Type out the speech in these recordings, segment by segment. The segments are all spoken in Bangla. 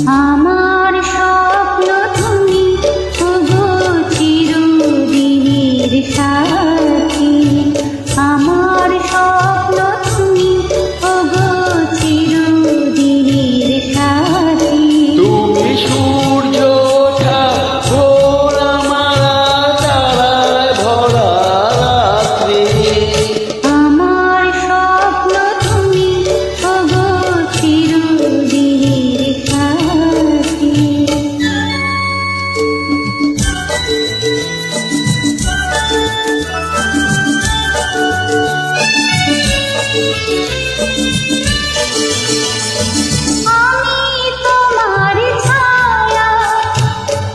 আমার স্বপ্ন তুমি ওগো চিরদিনের সাথী, আমার স্বপ্ন তুমি ওগো চিরদিনের সাথী। তুমি সূর্য ওঠা ভোর আমার তারায় ভরা রাত্রি, আমার স্বপ্ন তুমি ওগো চিরদিনের সাথী। আমি তোমার ছায়া,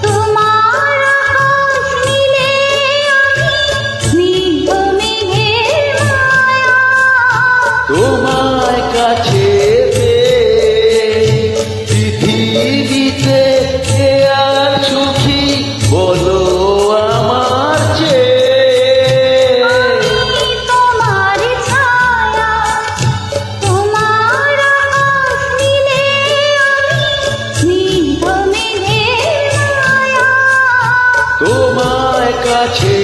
তোমার আকাশ নীলে আমি স্নিগ্ধ মেঘের মায়া। তোমার কাছে পেয়ে পৃথিবীতে কে আর সুখী বলো আমার চেয়ে। আমি তোমার ছায়া, তোমার আকাশ নীলে আমি স্নিগ্ধ মেঘের মায়া। তোমার কাছে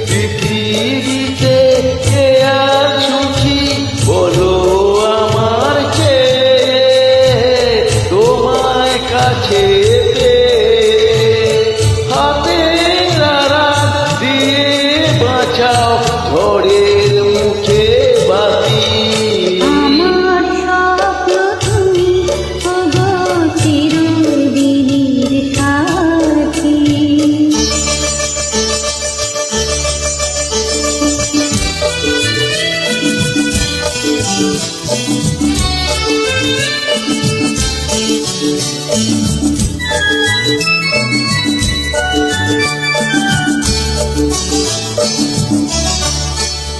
পৃথিবীতে কে আর সুখী বলো আমার চেয়ে। তোমার কাছে হাতে রাত দিয়ে বাঁচাও ঝড়ের মুখে বাতি। আমার স্বপ্ন তুমি ওগো চিরদিনের সাথী।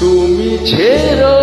তুমি ছেড়ো